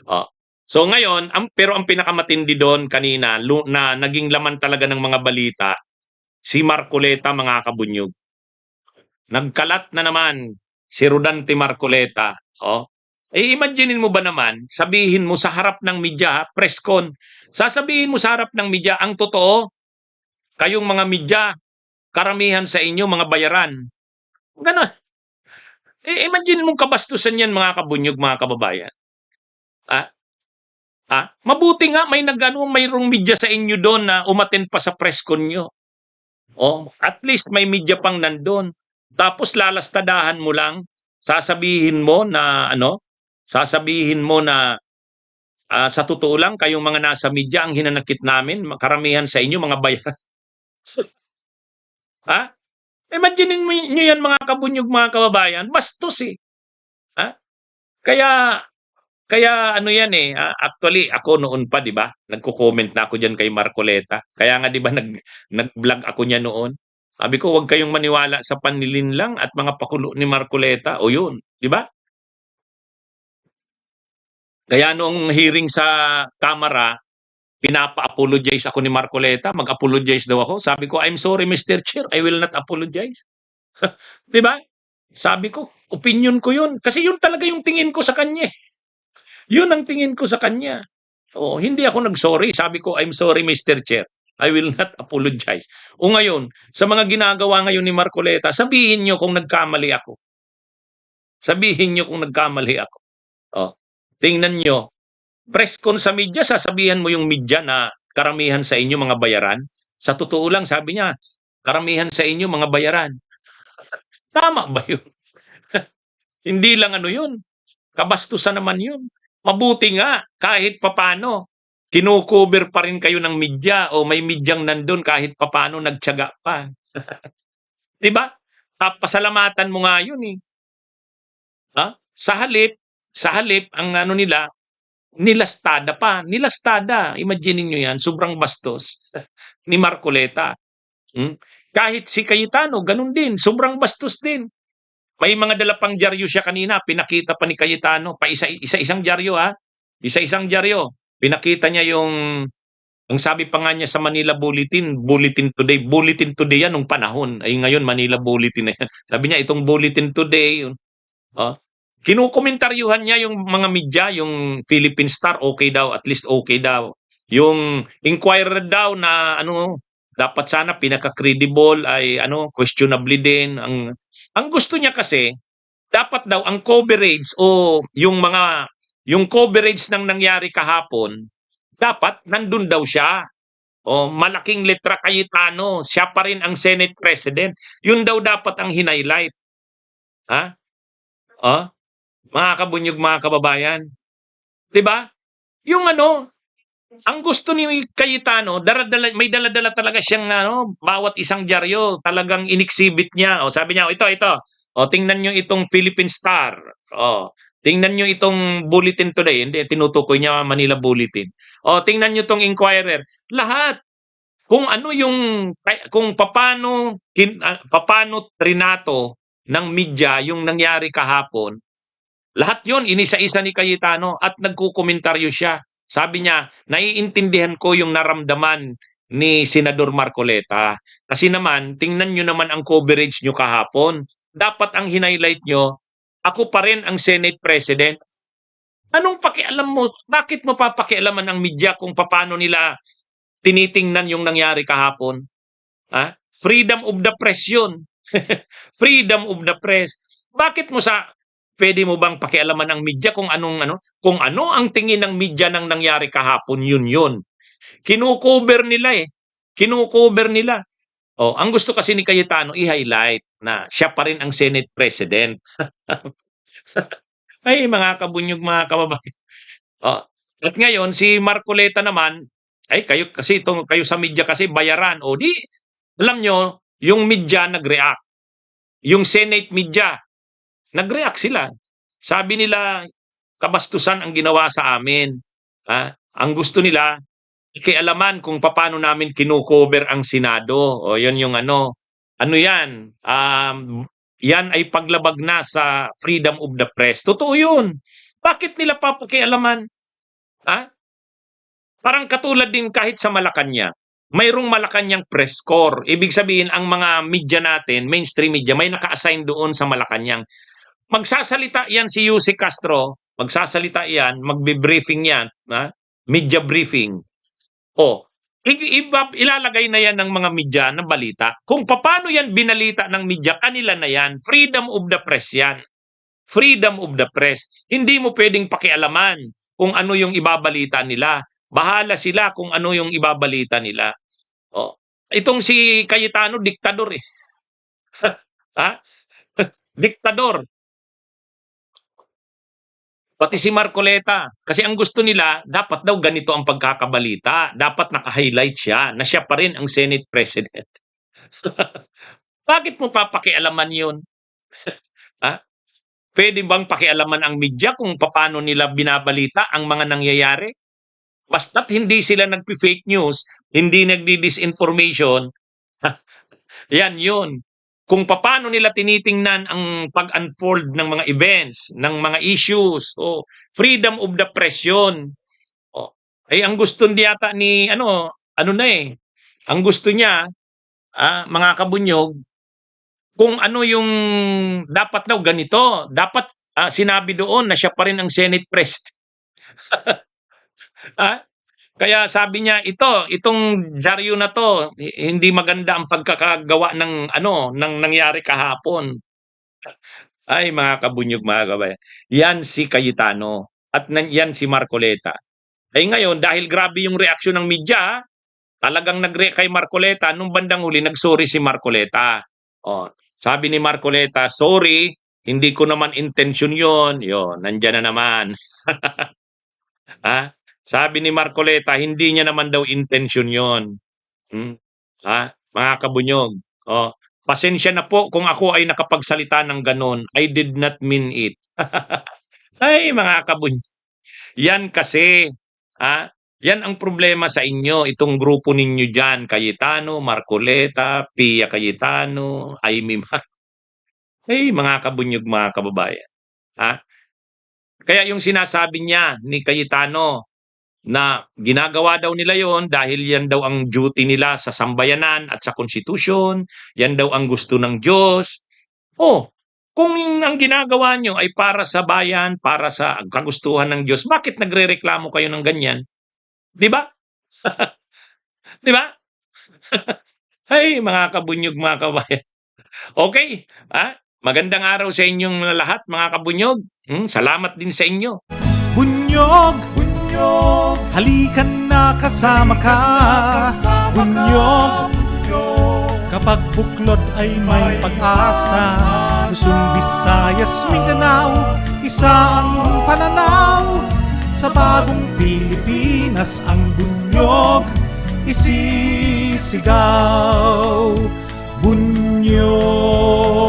Oh. So ngayon, pero ang pinakamatindi doon kanina, na naging laman talaga ng mga balita, si Marcoleta, mga kabunyog. Nagkalat na naman si Rodante Marcoleta. Oh. Imaginein mo ba naman, sabihin mo sa harap ng media, press con, sasabihin mo sa harap ng media, ang totoo, kayong mga media, karamihan sa inyo, mga bayaran. Ganon. Imagine mong kabastusan yan, mga kabunyog, mga kababayan. Ah, mabuti nga mayroong media sa inyo doon na umattend pa sa press con nyo. Oh, at least may media pang nandun. Tapos lalastadahan mo lang, sasabihin mo na sa totoo lang, kayong mga nasa media, ang hinanakit namin, karamihan sa inyo, mga bayan. Ha? Imagine nyo yan, mga kabunyog, mga kababayan. Bastos eh. Ha? Kaya, kaya ano yan eh, actually ako noon pa, 'di ba? Nagko-comment na ako diyan kay Marcoleta. Kaya nga 'di ba nag-vlog ako niya noon. Sabi ko, huwag kayong maniwala sa panlilinlang at mga pakulo ni Marcoleta. O yun, 'di ba? Kaya noong hearing sa Kamara, pinapa-apologize ako ni Marcoleta, mag-apologize daw ako. Sabi ko, I'm sorry Mr. Chair, I will not apologize. 'Di ba? Sabi ko, opinion ko 'yun kasi 'yun talaga yung tingin ko sa kanya. Yun ang tingin ko sa kanya. Oo, hindi ako nag-sorry. Sabi ko, I'm sorry, Mr. Chair. I will not apologize. O ngayon, sa mga ginagawa ngayon ni Marcoleta, sabihin nyo kung nagkamali ako. Sabihin nyo kung nagkamali ako. Oh, tingnan nyo. Press con sa media, sasabihan mo yung media na karamihan sa inyo mga bayaran. Sa totoo lang, sabi niya, karamihan sa inyo mga bayaran. Tama ba yun? Hindi lang ano yun. Kabastusan naman yun. Mabuti nga, kahit papano, kino-cover pa rin kayo ng media o may medyang nandun kahit papano nagtiyaga pa. 'Di ba? Pasalamatan mo nga yun eh. Ha? Sa halip, ang ano nila, nilastada pa. Nilastada. Imagine niyo yan, sobrang bastos ni Marcoleta. Hmm? Kahit si Cayetano, ganun din. Sobrang bastos din. May mga dala pang dyaryo siya kanina, pinakita pa ni Cayetano, pa isa-isang dyaryo ha. Isa-isang dyaryo. Pinakita niya ang sabi pa nga niya sa Manila Bulletin, Bulletin Today yan nung panahon. Ay ngayon Manila Bulletin na yan. Sabi niya itong Bulletin Today, oh, kinukomentaryuhan niya yung mga media, yung Philippine Star, okay daw, at least okay daw. Yung Inquirer daw na dapat sana pinaka-credible ay questionably din. Ang gusto niya kasi, dapat daw ang coverage o yung coverage ng nangyari kahapon, dapat nandun daw siya. O malaking letra Cayetano, siya pa rin ang Senate President. Yun daw dapat ang hinighlight. Ha? Oh, mga kabunyog, mga kababayan. 'Di ba? Yung ang gusto ni Cayetano, may dala-dala talaga siyang bawat isang dyaryo, talagang inexhibit niya. O sabi niya, ito. O tingnan niyo itong Philippine Star. O tingnan niyo itong Bulletin Today. Hindi, tinutukoy niya Manila Bulletin. O tingnan niyo itong Inquirer. Lahat. Kung ano yung, kung paano trinato ng media yung nangyari kahapon, lahat yon inisa-isa ni Cayetano at nagkukomentaryo siya. Sabi niya, naiintindihan ko yung naramdaman ni Senador Marcoleta. Kasi naman, tingnan nyo naman ang coverage nyo kahapon. Dapat ang hinighlight nyo, ako pa rin ang Senate President. Anong pakialam mo? Bakit mo papakialaman ang media kung paano nila tinitingnan yung nangyari kahapon? Ha? Freedom of the press yun. Freedom of the press. Bakit mo pwede mo bang pakialaman ang media kung kung ano ang tingin ng media ng nangyari kahapon, yun. Kino-cover nila eh. Kino-cover nila. Oh, ang gusto kasi ni Cayetano i-highlight na siya pa rin ang Senate President. Ay, mga kabunyog, mga kababayan. Oh. At ngayon, si Marcoleta naman, ay kayo sa media kasi bayaran. O di, alam nyo, yung media nag-react. Yung Senate media, nag-react sila. Sabi nila, kabastusan ang ginawa sa amin. Ang gusto nila, ikialaman kung paano namin kino-cover ang Senado. O yun yung ano yan, yan ay paglabag na sa freedom of the press. Totoo yun. Bakit nila papakialaman? Ha? Parang katulad din kahit sa Malacanang, mayroong Malacanang press corps. Ibig sabihin, ang mga media natin, mainstream media, may naka-assign doon sa Malacanang. Magsasalita yan si Yusek Castro, magsasalita yan, magbe-briefing yan, ha? Media briefing. O, ilalagay na yan ng mga media na balita. Kung paano yan binalita ng media, kanila na yan. Freedom of the press yan. Freedom of the press. Hindi mo pwedeng pakialaman kung ano yung ibabalita nila. Bahala sila kung ano yung ibabalita nila. O, itong si Cayetano, diktador eh. Ha? Diktador. Pati si Marcoleta. Kasi ang gusto nila, dapat daw ganito ang pagkakabalita. Dapat naka-highlight siya na siya pa rin ang Senate President. Bakit mo papakialaman yun? Ha? Pwede bang pakialaman ang media kung paano nila binabalita ang mga nangyayari? Basta't hindi sila nagpi-fake news, hindi nagdi-disinformation, yan yun. Kung paano nila tinitingnan ang pag-unfold ng mga events, ng mga issues, freedom of the press yun. Ang gusto yata ni, ano na eh, ang gusto niya, mga kabunyog, kung ano yung dapat daw ganito, dapat sinabi doon na siya pa rin ang Senate President. Kaya sabi niya, itong dyaryo na to, hindi maganda ang pagkakagawa ng nangyari kahapon. Ay, mga kabunyog, mga kabayan. Yan si Cayetano at yan si Marcoleta. Ay ngayon, dahil grabe yung reaksyon ng media, talagang kay Marcoleta, nung bandang huli, nagsorry si Marcoleta. Sabi ni Marcoleta, sorry, hindi ko naman intention yun. Yun, nandyan na naman. Sabi ni Marcoleta, hindi niya naman daw intention yun. Mga kabunyog. Pasensya na po kung ako ay nakapagsalita ng ganon. I did not mean it. Ay, mga kabunyog. Yan kasi, yan ang problema sa inyo, itong grupo ninyo dyan, Cayetano, Marcoleta, Pia Cayetano, Amy Ay, mga kabunyog, mga kababayan. Kaya yung sinasabi niya ni Cayetano na ginagawa daw nila yon dahil yan daw ang duty nila sa sambayanan at sa konstitusyon, yan daw ang gusto ng Diyos. Kung ang ginagawa nyo ay para sa bayan, para sa kagustuhan ng Diyos, bakit nagrereklamo kayo ng ganyan? Di ba? Di ba? Ay, mga kabunyog, mga kabayan. Okay, magandang araw sa inyong lahat, mga kabunyog. Salamat din sa inyo. Bunyog, bunyog, halikan na kasama ka. Bunyog, kapag buklod ay may pag-asa. Luzon, Visayas, Mindanao, isa ang pananaw. Sa bagong Pilipinas ang bunyog isisigaw. Bunyog.